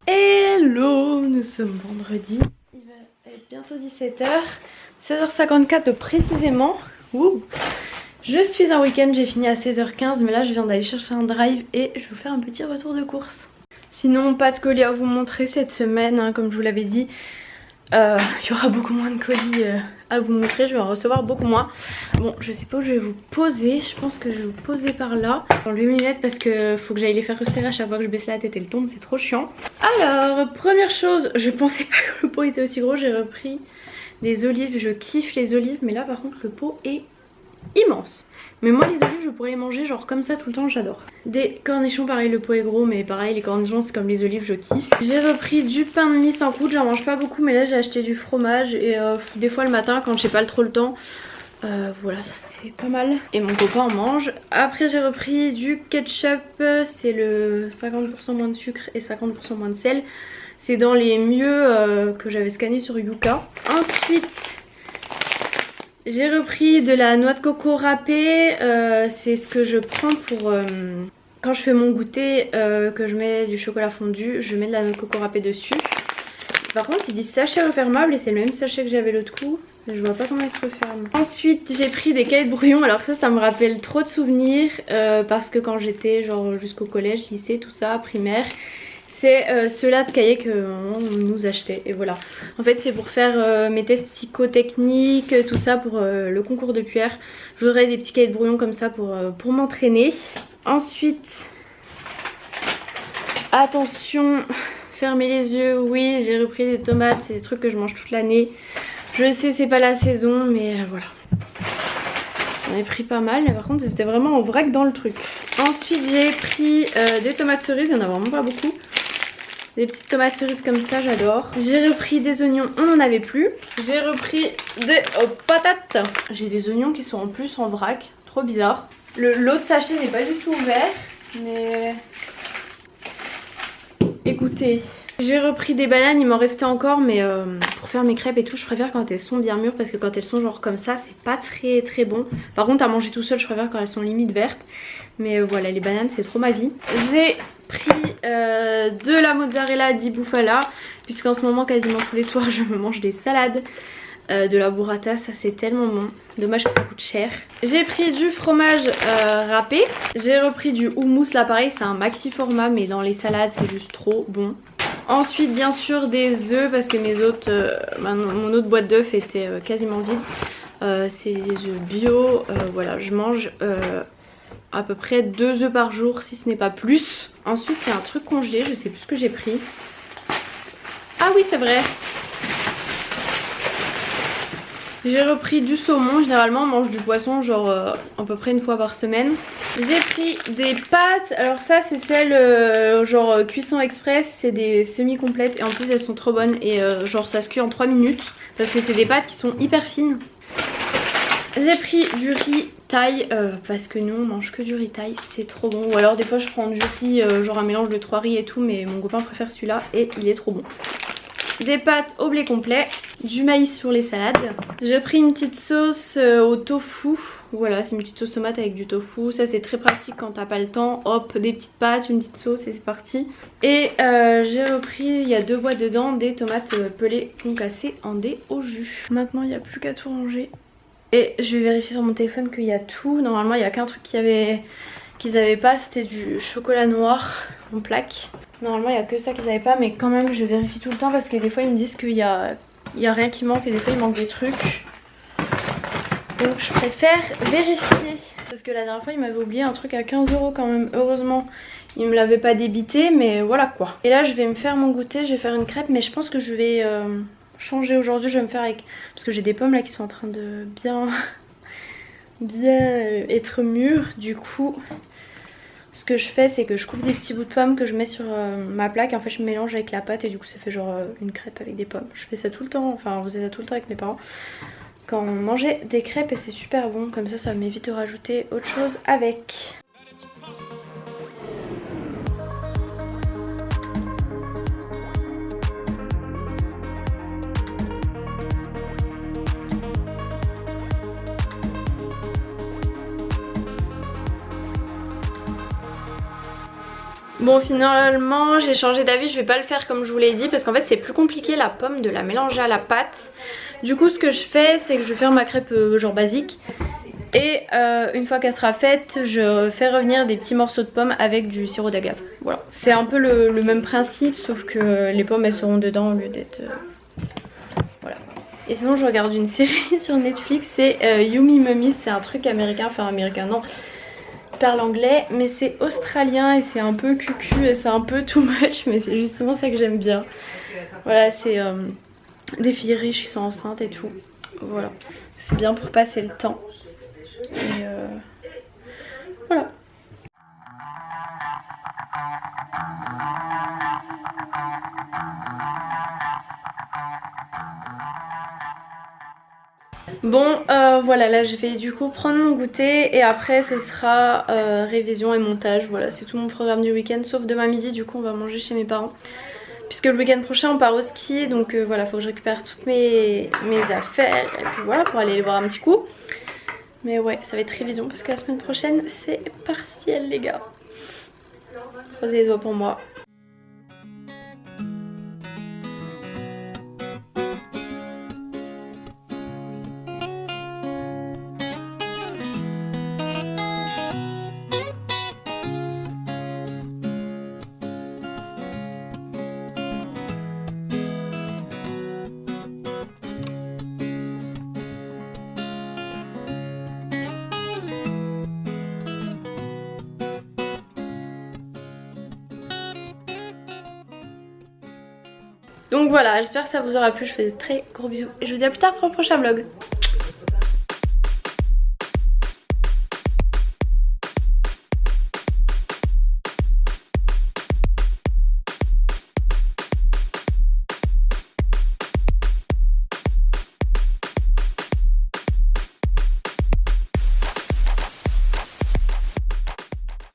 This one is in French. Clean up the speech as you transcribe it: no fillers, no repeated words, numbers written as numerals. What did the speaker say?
Hello, nous sommes vendredi, il va être bientôt 17h, 16h54 précisément. Ouh. Je suis en week-end, j'ai fini à 16h15 mais là je viens d'aller chercher un drive et je vais vous faire un petit retour de course. Sinon pas de colis à vous montrer cette semaine, hein, comme je vous l'avais dit. Il y aura beaucoup moins de colis à vous montrer, je vais en recevoir beaucoup moins. Bon, je sais pas où je vais vous poser, je pense que je vais vous poser par là. J'enlève mes lunettes parce que faut que j'aille les faire resserrer à chaque fois que je baisse la tête, elle tombe, c'est trop chiant. Alors, première chose, je pensais pas que le pot était aussi gros, j'ai repris des olives, je kiffe les olives, mais là par contre le pot est immense. Mais moi les olives je pourrais les manger genre comme ça tout le temps, j'adore. Des cornichons, pareil le pot est gros mais pareil les cornichons c'est comme les olives, je kiffe. J'ai repris du pain de mie sans croûte, j'en mange pas beaucoup mais là j'ai acheté du fromage et des fois le matin quand j'ai pas trop le temps. Voilà, c'est pas mal. Et mon copain en mange. Après j'ai repris du ketchup, c'est le 50% moins de sucre et 50% moins de sel. C'est dans les mieux que j'avais scanné sur Yuka. Ensuite j'ai repris de la noix de coco râpée, c'est ce que je prends pour quand je fais mon goûter, que je mets du chocolat fondu, je mets de la noix de coco râpée dessus. Par contre il dit sachet refermable et c'est le même sachet que j'avais l'autre coup, mais je vois pas comment il se referme. Ensuite j'ai pris des cahiers de brouillon, alors ça me rappelle trop de souvenirs parce que quand j'étais genre jusqu'au collège, lycée, tout ça, primaire, c'est ceux-là de cahiers qu'on nous achetait et voilà. En fait c'est pour faire mes tests psychotechniques, tout ça pour le concours de PR. Je voudrais des petits cahiers de brouillon comme ça pour m'entraîner. Ensuite, attention, fermez les yeux, oui j'ai repris des tomates, c'est des trucs que je mange toute l'année. Je sais c'est pas la saison mais voilà. J'en ai pris pas mal mais par contre c'était vraiment en vrac dans le truc. Ensuite j'ai pris des tomates cerises, il y en a vraiment pas beaucoup. Des petites tomates cerises comme ça, j'adore. J'ai repris des oignons, on n'en avait plus. J'ai repris des patates. J'ai des oignons qui sont en plus en vrac, trop bizarre. L'autre sachet n'est pas du tout ouvert, mais écoutez. J'ai repris des bananes, il m'en restait encore, mais pour faire mes crêpes et tout, je préfère quand elles sont bien mûres parce que quand elles sont genre comme ça, c'est pas très bon. Par contre, à manger tout seul, je préfère quand elles sont limite vertes. Mais voilà, les bananes, c'est trop ma vie. J'ai pris de la mozzarella di bufala, puisqu'en ce moment, quasiment tous les soirs, je me mange des salades. De la burrata, ça c'est tellement bon. Dommage que ça coûte cher. J'ai pris du fromage râpé. J'ai repris du houmous, là pareil, c'est un maxi format, mais dans les salades, c'est juste trop bon. Ensuite bien sûr des œufs parce que mon autre boîte d'œufs était quasiment vide. C'est des œufs bio, voilà je mange à peu près 2 œufs par jour si ce n'est pas plus. Ensuite il y a un truc congelé, je sais plus ce que j'ai pris. Ah oui c'est vrai. J'ai repris du saumon, généralement on mange du poisson genre à peu près une fois par semaine. J'ai pris des pâtes, alors ça c'est celles genre cuisson express, c'est des semi-complètes et en plus elles sont trop bonnes et genre ça se cuit en 3 minutes parce que c'est des pâtes qui sont hyper fines. J'ai pris du riz thaï parce que nous on mange que du riz thaï, c'est trop bon. Ou alors des fois je prends du riz genre un mélange de 3 riz et tout mais mon copain préfère celui-là et il est trop bon. Des pâtes au blé complet, du maïs sur les salades. J'ai pris une petite sauce au tofu. Voilà, c'est une petite sauce tomate avec du tofu. Ça c'est très pratique quand t'as pas le temps. Hop, des petites pâtes, une petite sauce et c'est parti. Et j'ai repris, il y a 2 boîtes dedans, des tomates pelées concassées en dés au jus. Maintenant il n'y a plus qu'à tout ranger. Et je vais vérifier sur mon téléphone qu'il y a tout. Normalement il n'y a qu'un truc qu'ils avaient pas, c'était du chocolat noir en plaques. Normalement il n'y a que ça qu'ils avaient pas, mais quand même je vérifie tout le temps parce que des fois ils me disent qu'il y a rien qui manque et des fois il manque des trucs. Donc je préfère vérifier. Parce que la dernière fois il m'avait oublié un truc à 15 € quand même. Heureusement il me l'avait pas débité, mais voilà quoi. Et là je vais me faire mon goûter, je vais faire une crêpe, mais je pense que je vais changer aujourd'hui. Je vais me faire avec... Parce que j'ai des pommes là qui sont en train de bien être mûres. Du coup... Ce que je fais c'est que je coupe des petits bouts de pommes que je mets sur ma plaque. En fait je mélange avec la pâte et du coup ça fait genre une crêpe avec des pommes. Je fais ça tout le temps, enfin on faisait ça tout le temps avec mes parents quand on mangeait des crêpes et c'est super bon. Comme ça m'évite de rajouter autre chose avec. Bon, finalement j'ai changé d'avis, je vais pas le faire comme je vous l'ai dit parce qu'en fait c'est plus compliqué la pomme de la mélanger à la pâte. Du coup ce que je fais c'est que je vais faire ma crêpe genre basique. Et une fois qu'elle sera faite, je fais revenir des petits morceaux de pommes avec du sirop d'agave. Voilà, c'est un peu le même principe sauf que les pommes elles seront dedans au lieu d'être... Voilà. Et sinon je regarde une série sur Netflix, c'est Yumi Mummies, c'est un truc américain, enfin américain non, je parle anglais, mais c'est australien et c'est un peu cucu et c'est un peu too much, mais c'est justement ça que j'aime bien. Voilà, c'est des filles riches qui sont enceintes et tout. Voilà, c'est bien pour passer le temps. Et voilà. Bon voilà, là je vais du coup prendre mon goûter et après ce sera révision et montage. Voilà, c'est tout mon programme du week-end sauf demain midi, du coup on va manger chez mes parents. Puisque le week-end prochain on part au ski, donc voilà, faut que je récupère toutes mes affaires et puis voilà, pour aller les voir un petit coup. Mais ouais, ça va être révision parce que la semaine prochaine c'est partiel les gars. Croisez les doigts pour moi. Donc voilà, j'espère que ça vous aura plu, je fais de très gros bisous et je vous dis à plus tard pour le prochain vlog.